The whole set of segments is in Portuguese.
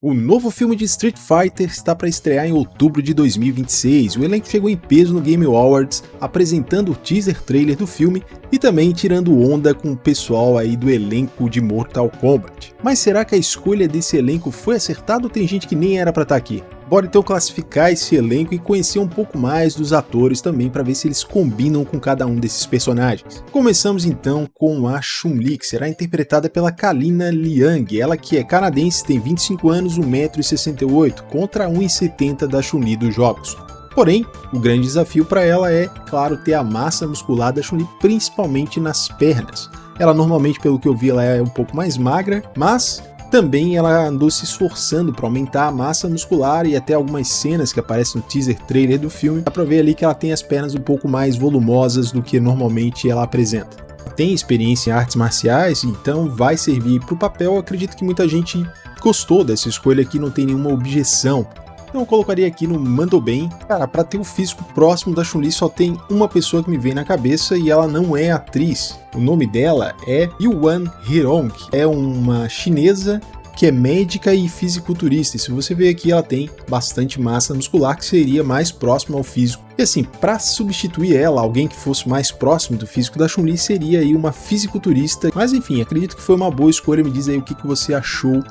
O novo filme de Street Fighter está para estrear em outubro de 2026. O elenco chegou em peso no Game Awards, apresentando o teaser trailer do filme e também tirando onda com o pessoal aí do elenco de Mortal Kombat. Mas será que a escolha desse elenco foi acertada ou tem gente que nem era para estar aqui? Bora então classificar esse elenco e conhecer um pouco mais dos atores também para ver se eles combinam com cada um desses personagens. Começamos então com a Chun-Li, que será interpretada pela Kalina Liang, ela que é canadense, tem 25 anos, 1,68 m, contra 1,70 m da Chun-Li dos jogos. Porém, o grande desafio para ela é, claro, ter a massa muscular da Chun-Li, principalmente nas pernas. Ela normalmente, pelo que eu vi, ela é um pouco mais magra, mas também ela andou se esforçando para aumentar a massa muscular e até algumas cenas que aparecem no teaser trailer do filme, dá para ver ali que ela tem as pernas um pouco mais volumosas do que normalmente ela apresenta. Tem experiência em artes marciais, então vai servir para o papel. Eu acredito que muita gente gostou dessa escolha aqui, não tem nenhuma objeção. Então eu colocaria aqui no mandou bem. Cara, para ter o físico próximo da Chun-Li só tem uma pessoa que me vem na cabeça e ela não é atriz. O nome dela é Yuan Hirong. É uma chinesa que é médica e fisiculturista. E se você ver aqui, ela tem bastante massa muscular que seria mais próximo ao físico. E assim, para substituir ela, alguém que fosse mais próximo do físico da Chun-Li seria aí uma fisiculturista. Mas enfim, acredito que foi uma boa escolha. Me diz aí o que você achou.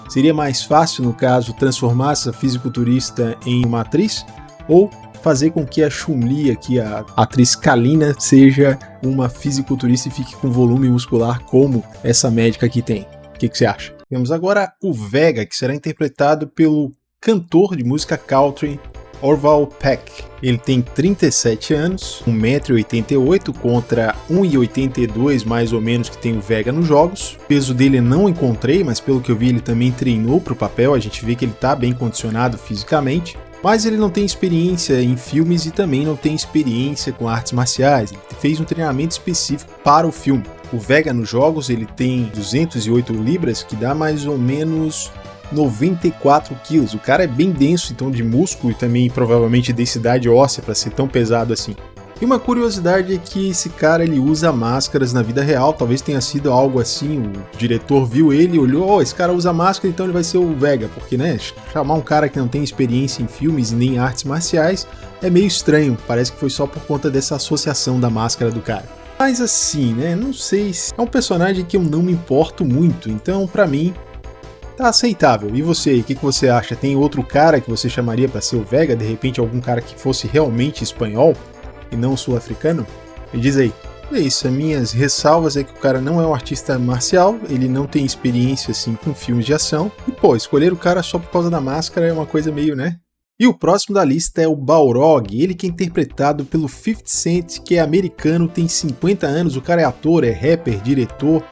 Seria mais fácil, no caso, transformar essa fisiculturista em uma atriz? Ou fazer com que a Chun-Li, aqui, a atriz Kalina, seja uma fisiculturista e fique com volume muscular como essa médica aqui tem? O que você acha? Temos agora o Vega, que será interpretado pelo cantor de música country Orval Peck. Ele tem 37 anos, 1,88 m contra 1,82 m mais ou menos que tem o Vega nos jogos. O peso dele não encontrei, mas pelo que eu vi ele também treinou para o papel, a gente vê que ele está bem condicionado fisicamente. Mas ele não tem experiência em filmes e também não tem experiência com artes marciais. Ele fez um treinamento específico para o filme. O Vega nos jogos ele tem 208 libras, que dá mais ou menos 94 quilos. O cara é bem denso, então, de músculo e também provavelmente densidade óssea para ser tão pesado assim. E uma curiosidade é que esse cara ele usa máscaras na vida real, talvez tenha sido algo assim, o diretor viu ele, olhou, esse cara usa máscara, então ele vai ser o Vega, porque né, chamar um cara que não tem experiência em filmes nem artes marciais é meio estranho, parece que foi só por conta dessa associação da máscara do cara. Mas assim, né, não sei, é um personagem que eu não me importo muito, então pra mim tá aceitável. E você, o que você acha? Tem outro cara que você chamaria para ser o Vega? De repente algum cara que fosse realmente espanhol e não sul-africano? Me diz aí. É isso, as minhas ressalvas é que o cara não é um artista marcial, ele não tem experiência assim com filmes de ação. E pô, escolher o cara só por causa da máscara é uma coisa meio, né? E o próximo da lista é o Balrog, ele que é interpretado pelo 50 Cent, que é americano, tem 50 anos, o cara é ator, é rapper, diretor,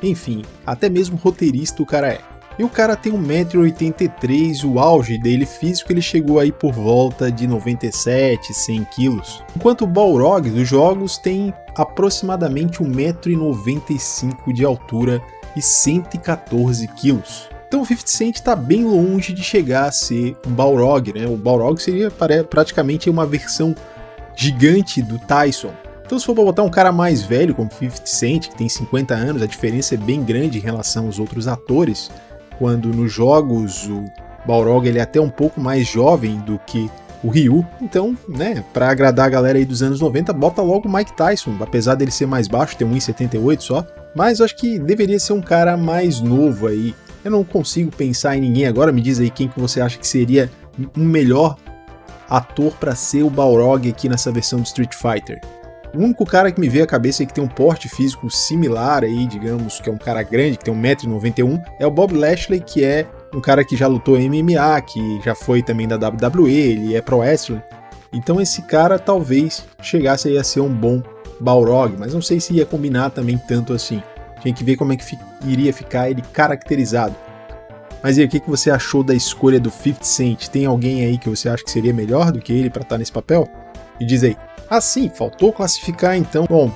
enfim, até mesmo roteirista o cara é. E o cara tem 1,83 m, o auge dele físico ele chegou aí por volta de 97, 100 quilos. Enquanto o Balrog dos jogos tem aproximadamente 1,95 m de altura e 114 quilos. Então o 50 Cent está bem longe de chegar a ser um Balrog, né? O Balrog seria praticamente uma versão gigante do Tyson. Então se for para botar um cara mais velho como 50 Cent, que tem 50 anos, a diferença é bem grande em relação aos outros atores. Quando nos jogos o Balrog ele é até um pouco mais jovem do que o Ryu, então, né, para agradar a galera aí dos anos 90, bota logo o Mike Tyson, apesar dele ser mais baixo, ter 1,78 só, mas eu acho que deveria ser um cara mais novo aí. Eu não consigo pensar em ninguém agora, me diz aí quem que você acha que seria um melhor ator para ser o Balrog aqui nessa versão do Street Fighter. O único cara que me veio à cabeça e que tem um porte físico similar aí, digamos, que é um cara grande, que tem 1,91 m, é o Bob Lashley, que é um cara que já lutou em MMA, que já foi também da WWE, ele é pro wrestler. Então esse cara talvez chegasse aí a ser um bom Balrog, mas não sei se ia combinar também tanto assim. Tinha que ver como é que iria ficar ele caracterizado. Mas e aí, o que você achou da escolha do 50 Cent? Tem alguém aí que você acha que seria melhor do que ele para estar nesse papel? Me diz aí. Ah sim, faltou classificar então. Bom,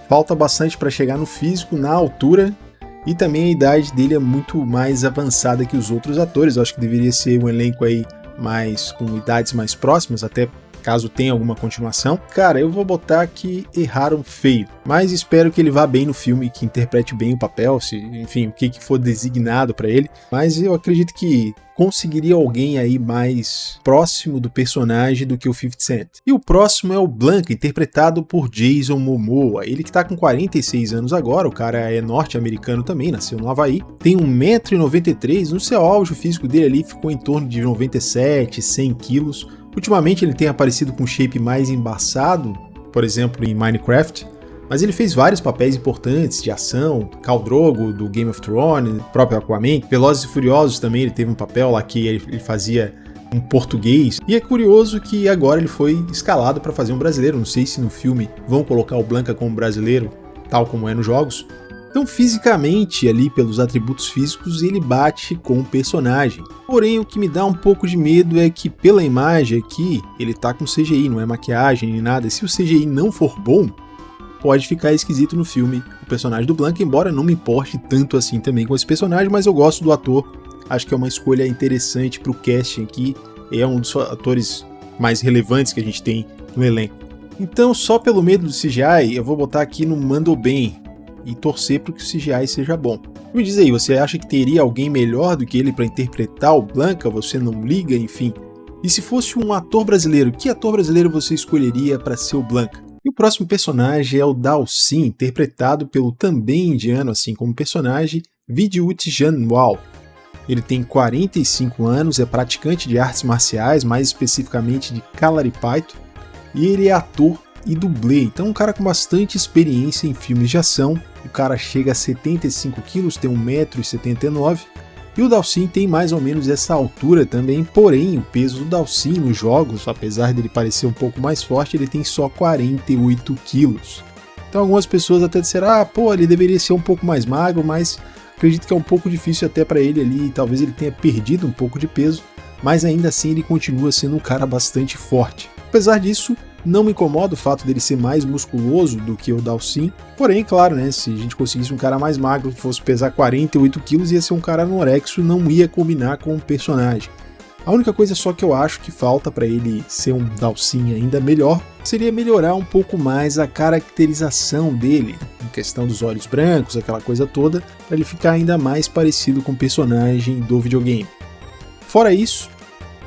falta bastante para chegar no físico, na altura, e também a idade dele é muito mais avançada que os outros atores. Eu acho que deveria ser um elenco aí mais com idades mais próximas, até caso tenha alguma continuação. Cara, eu vou botar que erraram feio, mas espero que ele vá bem no filme, que interprete bem o papel, enfim, o que for designado para ele, mas eu acredito que conseguiria alguém aí mais próximo do personagem do que o 50 Cent. E o próximo é o Blanka, interpretado por Jason Momoa. Ele que tá com 46 anos agora, o cara é norte-americano também, nasceu no Havaí, tem 1,93 m, no seu auge o físico dele ali ficou em torno de 97, 100 quilos. Ultimamente ele tem aparecido com um shape mais embaçado, por exemplo em Minecraft, mas ele fez vários papéis importantes de ação, Khal Drogo do Game of Thrones, próprio Aquaman, Velozes e Furiosos também ele teve um papel lá que ele fazia um português, e é curioso que agora ele foi escalado para fazer um brasileiro, não sei se no filme vão colocar o Blanka como brasileiro, tal como é nos jogos. Então fisicamente, ali pelos atributos físicos, ele bate com o personagem. Porém, o que me dá um pouco de medo é que pela imagem aqui, ele tá com CGI, não é maquiagem nem nada, e se o CGI não for bom, pode ficar esquisito no filme o personagem do Blanka, embora não me importe tanto assim também com esse personagem, mas eu gosto do ator, acho que é uma escolha interessante pro casting aqui, é um dos atores mais relevantes que a gente tem no elenco. Então, só pelo medo do CGI, eu vou botar aqui no mandou bem e torcer para que o CGI seja bom. Me diz aí, você acha que teria alguém melhor do que ele para interpretar o Blanka? Você não liga, enfim? E se fosse um ator brasileiro, que ator brasileiro você escolheria para ser o Blanka? E o próximo personagem é o Dhalsim, interpretado pelo também indiano, assim como personagem, Vidyut Jainwal. Ele tem 45 anos, é praticante de artes marciais, mais especificamente de Kalaripayattu, e ele é ator e dublê, então um cara com bastante experiência em filmes de ação. O cara chega a 75 quilos, tem 1,79 m, e o Dhalsim tem mais ou menos essa altura também, porém o peso do Dhalsim nos jogos, apesar dele parecer um pouco mais forte, ele tem só 48 quilos. Então algumas pessoas até disseram, ele deveria ser um pouco mais magro, mas acredito que é um pouco difícil até para ele ali, talvez ele tenha perdido um pouco de peso, mas ainda assim ele continua sendo um cara bastante forte. Apesar disso, não me incomoda o fato dele ser mais musculoso do que o Dhalsim, porém, claro, né, se a gente conseguisse um cara mais magro, fosse pesar 48 quilos, ia ser um cara anorexo, não ia combinar com o personagem. A única coisa só que eu acho que falta para ele ser um Dhalsim ainda melhor, seria melhorar um pouco mais a caracterização dele, em questão dos olhos brancos, aquela coisa toda, para ele ficar ainda mais parecido com o personagem do videogame. Fora isso,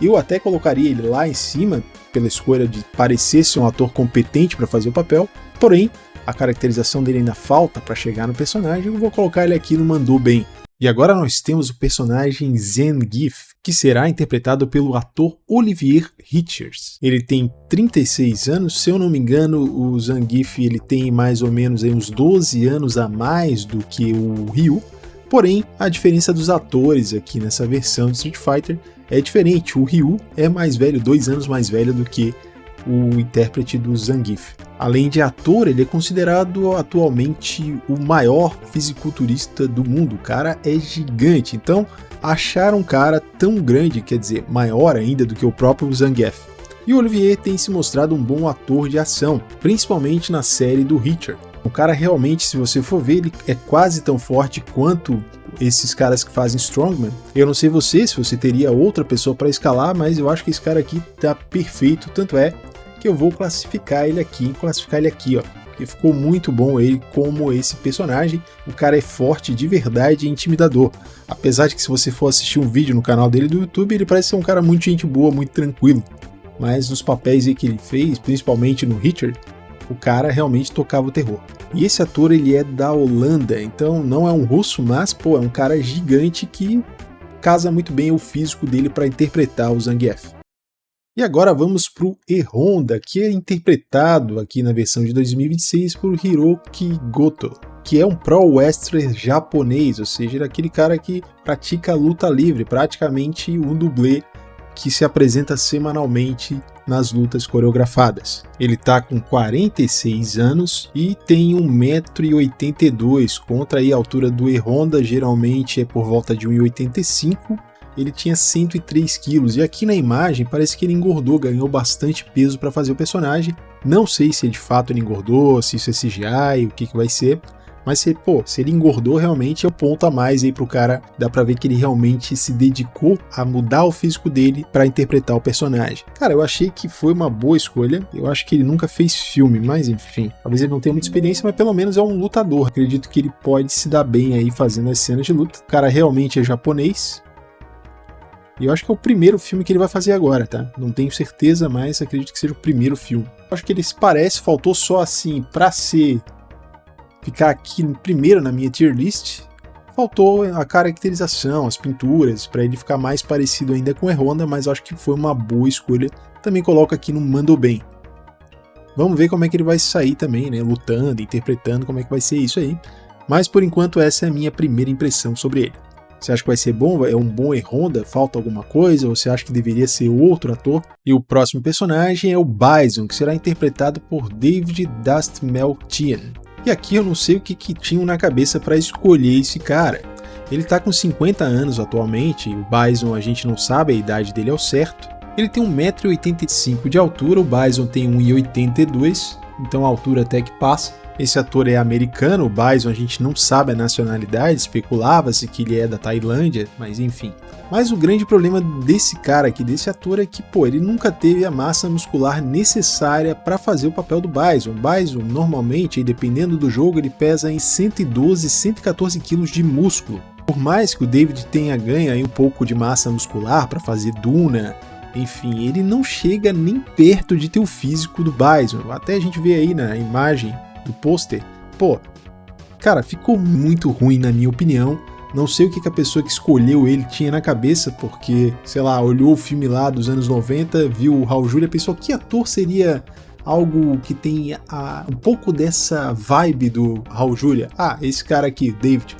eu até colocaria ele lá em cima, pela escolha de parecer ser um ator competente para fazer o papel, porém, a caracterização dele ainda falta para chegar no personagem, eu vou colocar ele aqui no mandou bem. E agora nós temos o personagem Zangief, que será interpretado pelo ator Olivier Richards. Ele tem 36 anos, se eu não me engano, o Zangief ele tem mais ou menos aí uns 12 anos a mais do que o Ryu, porém, a diferença dos atores aqui nessa versão de Street Fighter é diferente. O Ryu é mais velho, 2 anos mais velho do que o intérprete do Zangief. Além de ator, ele é considerado atualmente o maior fisiculturista do mundo. O cara é gigante, então achar um cara tão grande, quer dizer, maior ainda do que o próprio Zangief. E o Olivier tem se mostrado um bom ator de ação, principalmente na série do Richard. O cara realmente, se você for ver, ele é quase tão forte quanto esses caras que fazem Strongman. Eu não sei você, se você teria outra pessoa para escalar, mas eu acho que esse cara aqui tá perfeito, tanto é que eu vou classificar ele aqui, ó, porque ficou muito bom ele como esse personagem. O cara é forte de verdade e intimidador, apesar de que se você for assistir um vídeo no canal dele do YouTube, ele parece ser um cara muito gente boa, muito tranquilo, mas nos papéis aí que ele fez, principalmente no Richard, o cara realmente tocava o terror. E esse ator ele é da Holanda, então não é um russo, mas é um cara gigante que casa muito bem o físico dele para interpretar o Zangief. E agora vamos para o E-Honda, que é interpretado aqui na versão de 2026 por Hiroki Goto, que é um pro-wrestler japonês, ou seja, ele é aquele cara que pratica luta livre, praticamente um dublê que se apresenta semanalmente nas lutas coreografadas. Ele tá com 46 anos e tem 1,82 m, contra aí a altura do E-Honda, geralmente é por volta de 1,85 m. Ele tinha 103 quilos e aqui na imagem parece que ele engordou, ganhou bastante peso para fazer o personagem. Não sei se de fato ele engordou, se isso é CGI, o que vai ser, Mas se ele engordou, realmente é um ponto a mais aí pro cara. Dá pra ver que ele realmente se dedicou a mudar o físico dele pra interpretar o personagem. Cara, eu achei que foi uma boa escolha. Eu acho que ele nunca fez filme, mas enfim. Talvez ele não tenha muita experiência, mas pelo menos é um lutador. Acredito que ele pode se dar bem aí fazendo as cenas de luta. O cara realmente é japonês. E eu acho que é o primeiro filme que ele vai fazer agora, tá? Não tenho certeza, mas acredito que seja o primeiro filme. Eu acho que ele se parece, faltou só assim, pra ficar aqui primeiro na minha tier list, faltou a caracterização, as pinturas, para ele ficar mais parecido ainda com o E-Honda, mas acho que foi uma boa escolha. Também coloco aqui no mandou bem. Vamos ver como é que ele vai sair também, né? Lutando, interpretando, como é que vai ser isso aí. Mas por enquanto essa é a minha primeira impressão sobre ele. Você acha que vai ser bom? É um bom E-Honda? Falta alguma coisa? Ou você acha que deveria ser outro ator? E o próximo personagem é o Bison, que será interpretado por David Dastmalchian. E aqui eu não sei o que tinham na cabeça para escolher esse cara. Ele tá com 50 anos atualmente, o Bison a gente não sabe a idade dele ao certo. Ele tem 1,85 m de altura, o Bison tem 1,82 m, então a altura até que passa. Esse ator é americano, o Bison a gente não sabe a nacionalidade, especulava-se que ele é da Tailândia, mas enfim. Mas o grande problema desse cara aqui, desse ator, é que, ele nunca teve a massa muscular necessária para fazer o papel do Bison. O Bison, normalmente, dependendo do jogo, ele pesa em 112, 114 kg de músculo. Por mais que o David tenha ganho aí um pouco de massa muscular para fazer Duna, enfim, ele não chega nem perto de ter o físico do Bison. Até a gente vê aí na imagem do pôster, cara, ficou muito ruim na minha opinião. Não sei o que a pessoa que escolheu ele tinha na cabeça, porque, sei lá, olhou o filme lá dos anos 90, viu o Raul Julia e pensou que ator seria algo que tem um pouco dessa vibe do Raul Julia. Ah, esse cara aqui, David.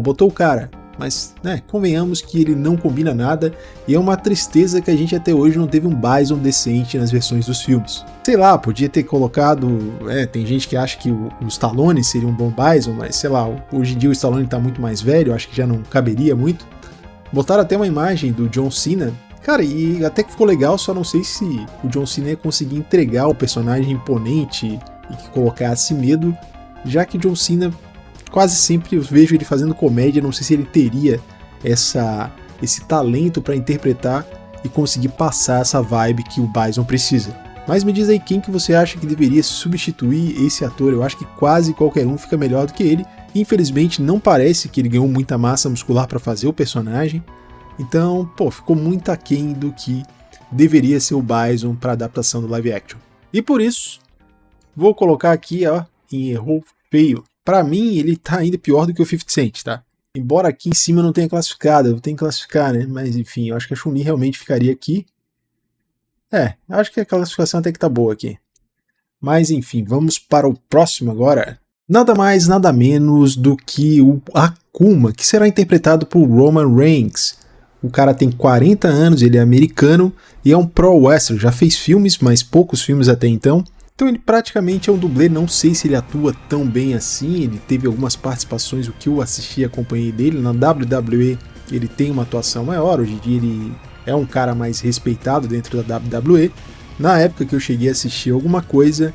Botou o cara. Mas, convenhamos que ele não combina nada e é uma tristeza que a gente até hoje não teve um Bison decente nas versões dos filmes. Sei lá, podia ter colocado... tem gente que acha que o Stallone seria um bom Bison, mas sei lá, hoje em dia o Stallone tá muito mais velho, acho que já não caberia muito. Botaram até uma imagem do John Cena. Cara, e até que ficou legal, só não sei se o John Cena ia conseguir entregar o personagem imponente e que colocasse medo, já que John Cena... quase sempre eu vejo ele fazendo comédia, não sei se ele teria esse talento para interpretar e conseguir passar essa vibe que o Bison precisa. Mas me diz aí quem que você acha que deveria substituir esse ator. Eu acho que quase qualquer um fica melhor do que ele. Infelizmente não parece que ele ganhou muita massa muscular para fazer o personagem. Então, ficou muito aquém do que deveria ser o Bison para adaptação do live action. E por isso, vou colocar aqui em errou feio. Pra mim, ele tá ainda pior do que o 50 Cent, tá? Embora aqui em cima não tenha classificado, eu tenho que classificar, né? Mas enfim, eu acho que a Chun-Li realmente ficaria aqui. Acho que a classificação até que tá boa aqui. Mas enfim, vamos para o próximo agora. Nada mais, nada menos do que o Akuma, que será interpretado por Roman Reigns. O cara tem 40 anos, ele é americano e é um pro wrestler. Já fez filmes, mas poucos filmes até então. Então ele praticamente é um dublê, não sei se ele atua tão bem assim, ele teve algumas participações, o que eu assisti e acompanhei dele, na WWE ele tem uma atuação maior, hoje em dia ele é um cara mais respeitado dentro da WWE. Na época que eu cheguei a assistir alguma coisa,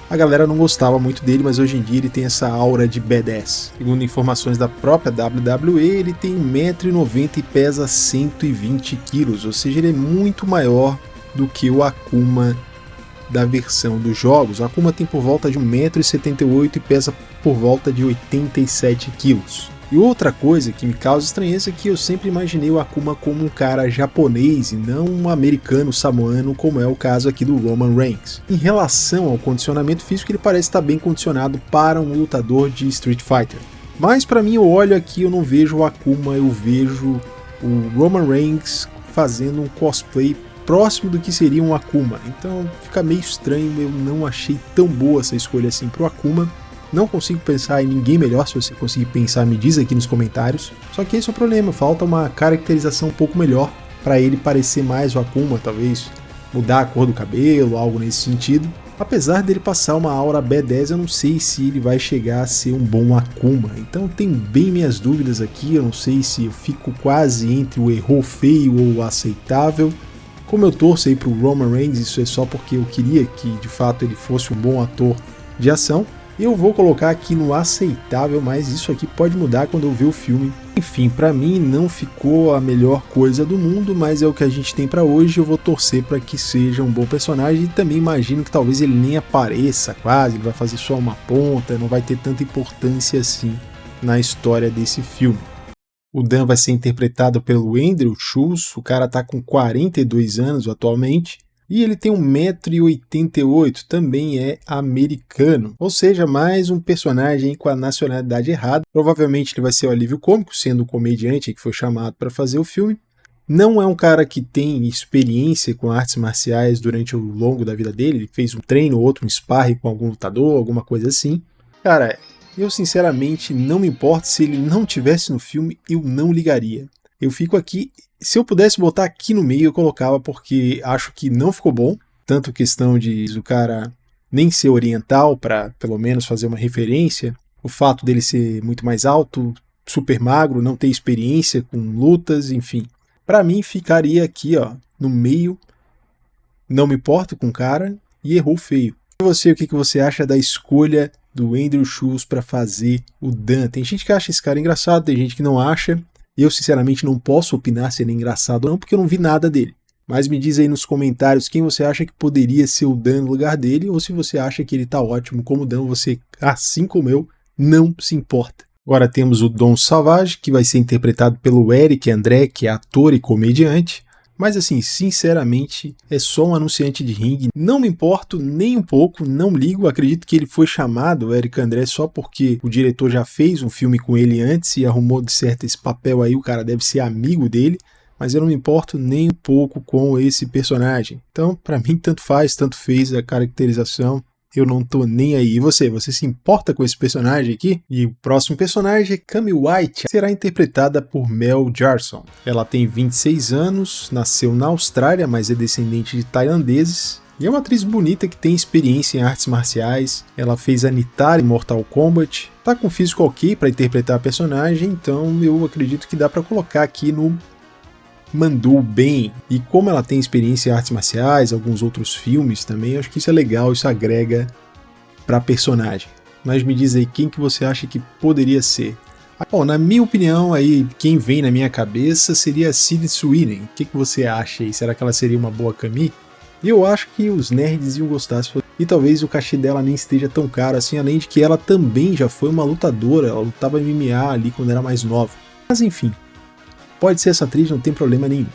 a galera não gostava muito dele, mas hoje em dia ele tem essa aura de badass. Segundo informações da própria WWE, ele tem 1,90 m e pesa 120 kg, ou seja, ele é muito maior do que o Akuma da versão dos jogos. O Akuma tem por volta de 1,78 m e pesa por volta de 87 kg. E outra coisa que me causa estranheza é que eu sempre imaginei o Akuma como um cara japonês e não um americano samoano, como é o caso aqui do Roman Reigns. Em relação ao condicionamento físico, ele parece estar bem condicionado para um lutador de Street Fighter. Mas para mim, eu olho aqui, eu não vejo o Akuma, eu vejo o Roman Reigns fazendo um cosplay próximo do que seria um Akuma. Então fica meio estranho, eu não achei tão boa essa escolha assim pro Akuma. Não consigo pensar em ninguém melhor. Se você conseguir pensar, me diz aqui nos comentários. Só que esse é o problema, falta uma caracterização um pouco melhor para ele parecer mais o Akuma, talvez mudar a cor do cabelo, algo nesse sentido. Apesar dele passar uma aura B10, eu não sei se ele vai chegar a ser um bom Akuma. Então tenho bem minhas dúvidas aqui, eu não sei se eu fico quase entre o errou feio ou o aceitável. Como eu torço aí pro Roman Reigns, isso é só porque eu queria que de fato ele fosse um bom ator de ação. Eu vou colocar aqui no aceitável, mas isso aqui pode mudar quando eu ver o filme. Enfim, pra mim não ficou a melhor coisa do mundo, mas é o que a gente tem pra hoje. Eu vou torcer pra que seja um bom personagem e também imagino que talvez ele nem apareça quase, ele vai fazer só uma ponta, não vai ter tanta importância assim na história desse filme. O Dan vai ser interpretado pelo Andrew Schulz, o cara tá com 42 anos atualmente. E ele tem 1,88 m, também é americano. Ou seja, mais um personagem com a nacionalidade errada. Provavelmente ele vai ser o alívio cômico, sendo o comediante que foi chamado para fazer o filme. Não é um cara que tem experiência com artes marciais durante o longo da vida dele. Ele fez um treino ou outro, um sparring com algum lutador, alguma coisa assim. Cara, eu sinceramente não me importo, se ele não tivesse no filme, eu não ligaria. Eu fico aqui, se eu pudesse botar aqui no meio eu colocava, porque acho que não ficou bom, tanto questão de o cara nem ser oriental para pelo menos fazer uma referência, o fato dele ser muito mais alto, super magro, não ter experiência com lutas, enfim. Para mim ficaria aqui, ó, no meio, não me importo com o cara e errou feio. E você, o que você acha da escolha do Andrew Schulz para fazer o Dan? Tem gente que acha esse cara engraçado, tem gente que não acha. Eu, sinceramente, não posso opinar se ele é engraçado ou não, porque eu não vi nada dele. Mas me diz aí nos comentários quem você acha que poderia ser o Dan no lugar dele, ou se você acha que ele tá ótimo como Dan, você, assim como eu, não se importa. Agora temos o Don Savage, que vai ser interpretado pelo Eric André, que é ator e comediante. Mas assim, sinceramente, é só um anunciante de ringue. Não me importo nem um pouco, não ligo. Acredito que ele foi chamado, o Eric André, só porque o diretor já fez um filme com ele antes e arrumou de certo esse papel aí. O cara deve ser amigo dele, mas eu não me importo nem um pouco com esse personagem. Então, pra mim, tanto faz, tanto fez a caracterização. Eu não tô nem aí. E você se importa com esse personagem aqui? E o próximo personagem é Cammy White, será interpretada por Mel Gibson. Ela tem 26 anos, nasceu na Austrália, mas é descendente de tailandeses. E é uma atriz bonita que tem experiência em artes marciais. Ela fez a Nitara em Mortal Kombat. Tá com físico ok para interpretar a personagem, então eu acredito que dá para colocar aqui no mandou bem. E como ela tem experiência em artes marciais, alguns outros filmes também, acho que isso é legal, isso agrega pra personagem. Mas me diz aí, quem que você acha que poderia ser? Bom, na minha opinião, aí, quem vem na minha cabeça seria a Sydney Sweeney. O que você acha aí? Será que ela seria uma boa Cammy? Eu acho que os nerds iam gostar, e talvez o cachê dela nem esteja tão caro assim, além de que ela também já foi uma lutadora, ela lutava MMA ali quando era mais nova. Mas enfim, pode ser essa atriz, não tem problema nenhum.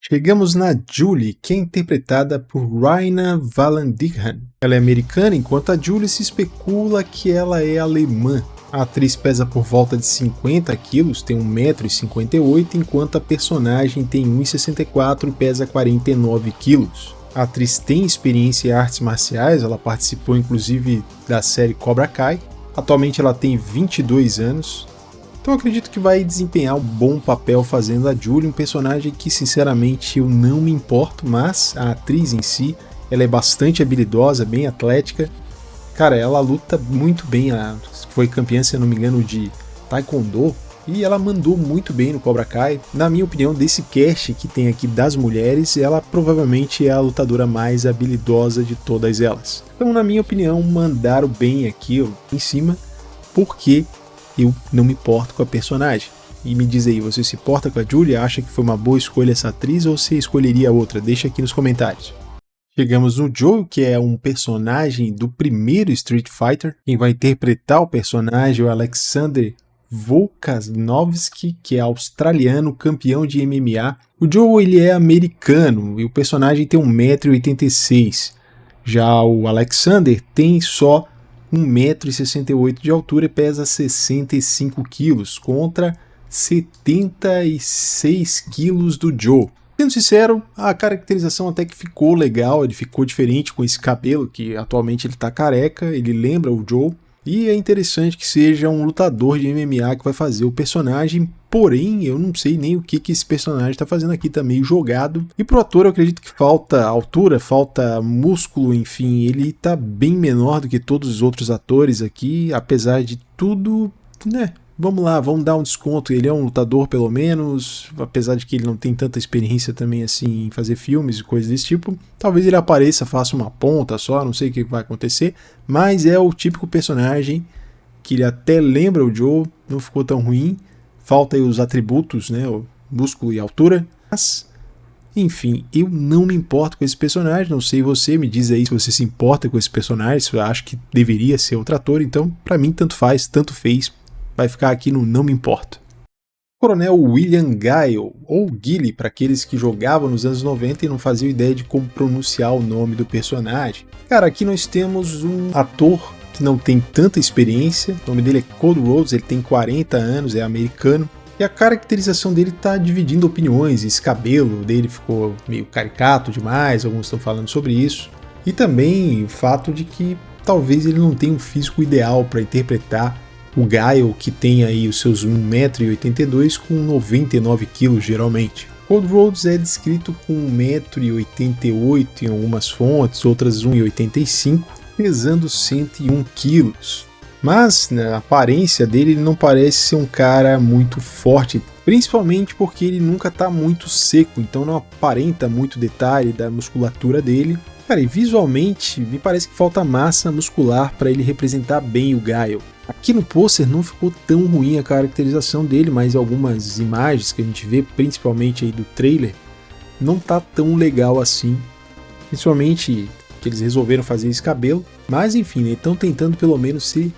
Chegamos na Julie, que é interpretada por Raina Vallandigham. Ela é americana, enquanto a Julie se especula que ela é alemã. A atriz pesa por volta de 50 quilos, tem 1,58 m, enquanto a personagem tem 1,64 m e pesa 49 quilos. A atriz tem experiência em artes marciais, ela participou inclusive da série Cobra Kai. Atualmente ela tem 22 anos. Então eu acredito que vai desempenhar um bom papel fazendo a Julie, um personagem que sinceramente eu não me importo, mas a atriz em si, ela é bastante habilidosa, bem atlética. Cara, ela luta muito bem, ela foi campeã, se eu não me engano, de Taekwondo, e ela mandou muito bem no Cobra Kai. Na minha opinião, desse cast que tem aqui das mulheres, ela provavelmente é a lutadora mais habilidosa de todas elas. Então, na minha opinião, mandaram bem aqui em cima, porque eu não me importo com a personagem. E me diz aí, você se importa com a Julia? Acha que foi uma boa escolha essa atriz ou você escolheria outra? Deixa aqui nos comentários. Chegamos no Joe, que é um personagem do primeiro Street Fighter. Quem vai interpretar o personagem é o Alexander Volkanovski, que é australiano, campeão de MMA. O Joe ele é americano e o personagem tem 1,86 m. Já o Alexander tem só 1,68 m de altura e pesa 65 quilos, contra 76 quilos do Joe. Sendo sincero, a caracterização até que ficou legal, ele ficou diferente com esse cabelo, que atualmente ele tá careca, ele lembra o Joe, e é interessante que seja um lutador de MMA que vai fazer o personagem, porém eu não sei nem o que esse personagem tá fazendo aqui, tá meio jogado. E pro ator eu acredito que falta altura, falta músculo, enfim, ele tá bem menor do que todos os outros atores aqui, apesar de tudo, né? vamos lá, vamos dar um desconto, ele é um lutador pelo menos, apesar de que ele não tem tanta experiência também assim em fazer filmes e coisas desse tipo, talvez ele apareça, faça uma ponta só, não sei o que vai acontecer, mas é o típico personagem que ele até lembra o Joe, não ficou tão ruim, falta aí os atributos, né, o músculo e altura, mas enfim, eu não me importo com esse personagem, não sei você, me diz aí se você se importa com esse personagem, se você acha que deveria ser outro ator, então pra mim tanto faz, tanto fez, vai ficar aqui no não me importo. Coronel William Guile, ou Guile para aqueles que jogavam nos anos 90 e não faziam ideia de como pronunciar o nome do personagem. Cara, aqui nós temos um ator que não tem tanta experiência, o nome dele é Cole Rhodes, ele tem 40 anos, é americano, e a caracterização dele está dividindo opiniões, esse cabelo dele ficou meio caricato demais, alguns estão falando sobre isso, e também o fato de que talvez ele não tenha um físico ideal para interpretar o Guile, que tem aí os seus 1,82 m com 99 kg geralmente. Cole Rhodes é descrito com 1,88 m em algumas fontes, outras 1,85 m, pesando 101 kg. Mas na aparência dele ele não parece ser um cara muito forte, principalmente porque ele nunca está muito seco, então não aparenta muito detalhe da musculatura dele. Cara, e visualmente me parece que falta massa muscular para ele representar bem o Guile. Aqui no pôster não ficou tão ruim a caracterização dele, mas algumas imagens que a gente vê, principalmente aí do trailer, não tá tão legal assim, principalmente que eles resolveram fazer esse cabelo, mas enfim, né, estão tentando pelo menos ser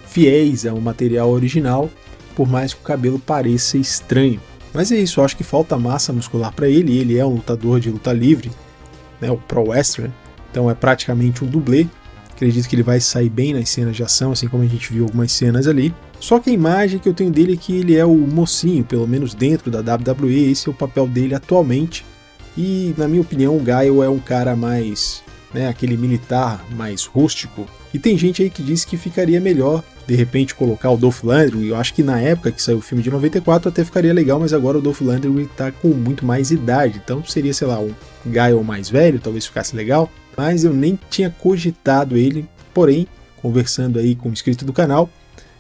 fiéis ao material original, por mais que o cabelo pareça estranho. Mas é isso, eu acho que falta massa muscular para ele, ele é um lutador de luta livre, né, o Pro Wrestler, então é praticamente um dublê. Acredito que ele vai sair bem nas cenas de ação, assim como a gente viu algumas cenas ali. Só que a imagem que eu tenho dele é que ele é o mocinho, pelo menos dentro da WWE, esse é o papel dele atualmente. E, na minha opinião, o Guile é um cara mais, né, aquele militar mais rústico. E tem gente aí que diz que ficaria melhor, de repente, colocar o Dolph Lundgren. Eu acho que na época que saiu o filme de 94 até ficaria legal, mas agora o Dolph Lundgren tá com muito mais idade. Então seria, sei lá, um Guile mais velho, talvez ficasse legal. Mas eu nem tinha cogitado ele, porém, conversando aí com o inscrito do canal,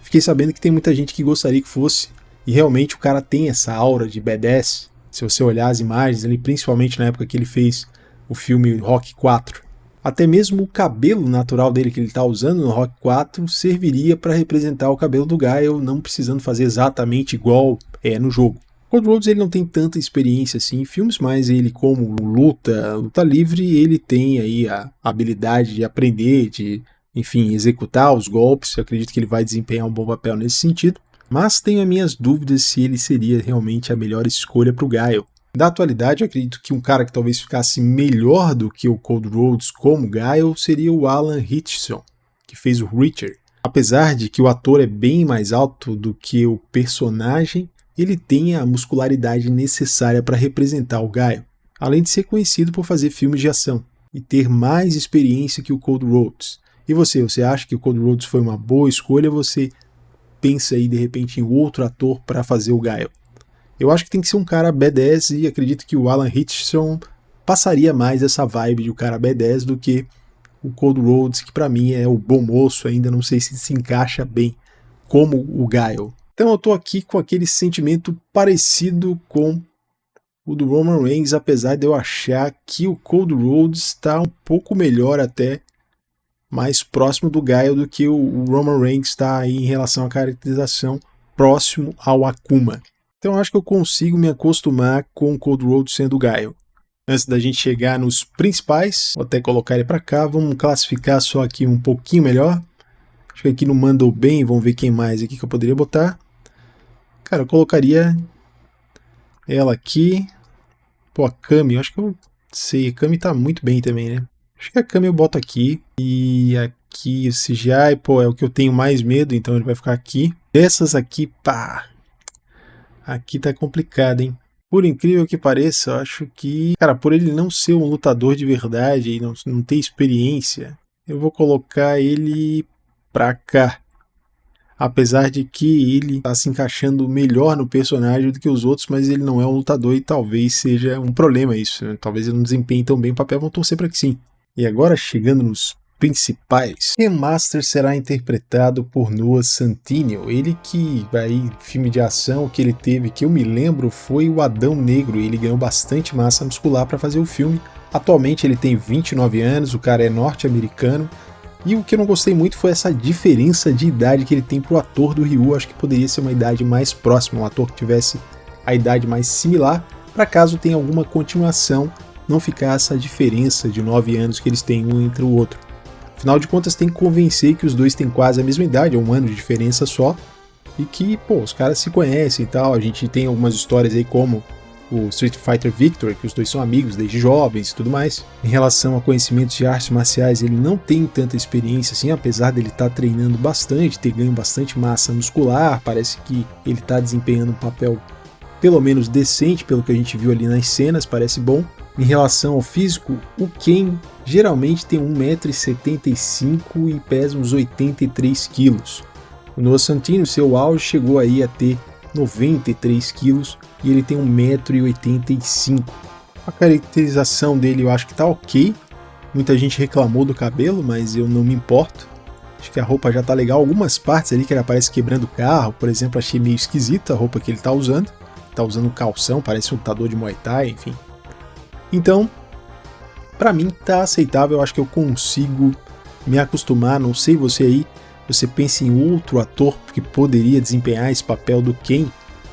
fiquei sabendo que tem muita gente que gostaria que fosse, e realmente o cara tem essa aura de badass, se você olhar as imagens ali, principalmente na época que ele fez o filme Rocky 4. Até mesmo o cabelo natural dele que ele está usando no Rocky 4 serviria para representar o cabelo do Guile, não precisando fazer exatamente igual é no jogo. Cole Rhodes ele não tem tanta experiência assim em filmes, mas ele como luta livre, ele tem aí a habilidade de aprender, de, enfim, executar os golpes. Eu acredito que ele vai desempenhar um bom papel nesse sentido, mas tenho as minhas dúvidas se ele seria realmente a melhor escolha para o Guile. Da atualidade, eu acredito que um cara que talvez ficasse melhor do que o Cole Rhodes como Guile seria o Alan Ritchson, que fez o Richard. Apesar de que o ator é bem mais alto do que o personagem, ele tem a muscularidade necessária para representar o Guile, além de ser conhecido por fazer filmes de ação e ter mais experiência que o Cole Rhodes. E você acha que o Cole Rhodes foi uma boa escolha ou você pensa aí de repente em outro ator para fazer o Guile? Eu acho que tem que ser um cara badass e acredito que o Alan Ritchson passaria mais essa vibe de um cara badass do que o Cole Rhodes, que para mim é o bom moço, ainda não sei se encaixa bem como o Guile. Então eu tô aqui com aquele sentimento parecido com o do Roman Reigns, apesar de eu achar que o Cole Rhodes está um pouco melhor até, mais próximo do Guile do que o Roman Reigns está aí em relação à caracterização próximo ao Akuma. Então eu acho que eu consigo me acostumar com o Cole Rhodes sendo o Guile. Antes da gente chegar nos principais, vou até colocar ele para cá, vamos classificar só aqui um pouquinho melhor. Acho que aqui não mandou bem, vamos ver quem mais aqui que eu poderia botar. Cara, eu colocaria ela aqui. Pô, a Kami, eu acho que eu sei, a Kami tá muito bem também, né? Acho que a Kami eu boto aqui. E aqui o CGI, pô, é o que eu tenho mais medo, então ele vai ficar aqui. Essas aqui, pá. Aqui tá complicado, hein? Por incrível que pareça, eu acho que, cara, por ele não ser um lutador de verdade e não ter experiência, eu vou colocar ele pra cá. Apesar de que ele está se encaixando melhor no personagem do que os outros, mas ele não é um lutador e talvez seja um problema isso, né? Talvez ele não desempenhe tão bem o papel, vão torcer para que sim. E agora, chegando nos principais. Ken Master será interpretado por Noah Centineo, ele que aí filme de ação que ele teve, que eu me lembro, foi o Adão Negro, ele ganhou bastante massa muscular para fazer o filme. Atualmente ele tem 29 anos, o cara é norte-americano, e o que eu não gostei muito foi essa diferença de idade que ele tem pro ator do Ryu. Acho que poderia ser uma idade mais próxima, um ator que tivesse a idade mais similar, para caso tenha alguma continuação, não ficar essa diferença de 9 anos que eles têm um entre o outro. Afinal de contas, tem que convencer que os dois têm quase a mesma idade, é um ano de diferença só, e que, pô, os caras se conhecem e tal. A gente tem algumas histórias aí como o Street Fighter Victor, que os dois são amigos desde jovens e tudo mais. Em relação a conhecimentos de artes marciais, ele não tem tanta experiência assim, apesar dele estar treinando bastante, ter ganho bastante massa muscular. Parece que ele está desempenhando um papel pelo menos decente, pelo que a gente viu ali nas cenas, parece bom. Em relação ao físico, o Ken geralmente tem 1,75 m e pesa uns 83 kg. O Noah Centineo, seu auge, chegou aí a ter 93 kg e ele tem 1,85 m. A caracterização dele eu acho que tá ok. Muita gente reclamou do cabelo, mas eu não me importo. Acho que a roupa já tá legal. Algumas partes ali que ele aparece quebrando o carro, por exemplo, achei meio esquisita a roupa que ele tá usando. Tá usando um calção, parece um lutador de Muay Thai, enfim. Então, pra mim tá aceitável, eu acho que eu consigo me acostumar. Não sei você aí, você pensa em outro ator que poderia desempenhar esse papel do Ken,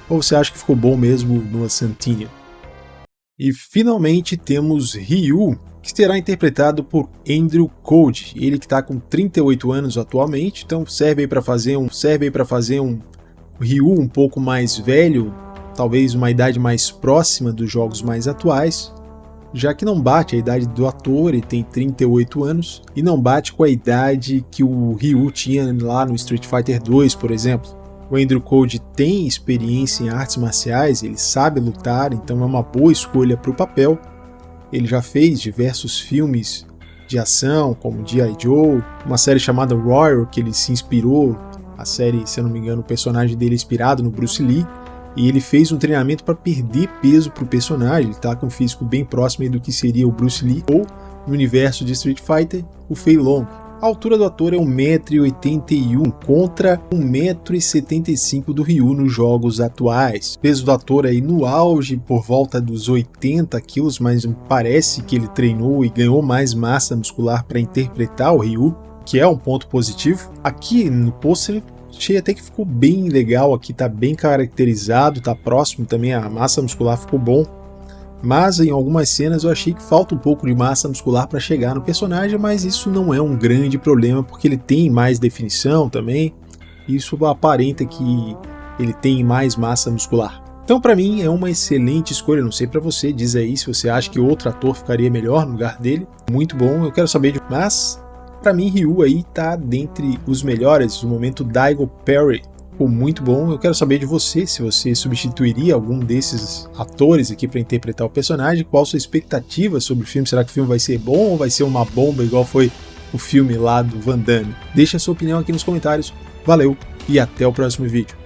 ou você acha que ficou bom mesmo no Centineo? E finalmente temos Ryu, que será interpretado por Andrew Code, ele que está com 38 anos atualmente, então serve aí para fazer um Ryu um pouco mais velho, talvez uma idade mais próxima dos jogos mais atuais, já que não bate a idade do ator, ele tem 38 anos, e não bate com a idade que o Ryu tinha lá no Street Fighter 2, por exemplo. O Andrew Code tem experiência em artes marciais, ele sabe lutar, então é uma boa escolha para o papel. Ele já fez diversos filmes de ação, como G.I. Joe, uma série chamada Royal, que ele se inspirou, a série, se eu não me engano, o personagem dele é inspirado no Bruce Lee, e ele fez um treinamento para perder peso para o personagem. Ele está com um físico bem próximo do que seria o Bruce Lee, ou no universo de Street Fighter, o Fei Long. A altura do ator é 1,81 m contra 1,75 m do Ryu nos jogos atuais. O peso do ator aí no auge por volta dos 80 kg, mas parece que ele treinou e ganhou mais massa muscular para interpretar o Ryu, que é um ponto positivo. Aqui no pôster achei até que ficou bem legal, aqui tá bem caracterizado, tá próximo também, a massa muscular ficou bom, mas em algumas cenas eu achei que falta um pouco de massa muscular para chegar no personagem, mas isso não é um grande problema, porque ele tem mais definição também, isso aparenta que ele tem mais massa muscular. Então para mim é uma excelente escolha, não sei para você, diz aí se você acha que outro ator ficaria melhor no lugar dele, muito bom, eu quero saber mas para mim, Ryu aí tá dentre os melhores. No momento, Daigo Perry ficou muito bom. Eu quero saber de você, se você substituiria algum desses atores aqui para interpretar o personagem. Qual a sua expectativa sobre o filme? Será que o filme vai ser bom ou vai ser uma bomba igual foi o filme lá do Van Damme? Deixa a sua opinião aqui nos comentários. Valeu e até o próximo vídeo.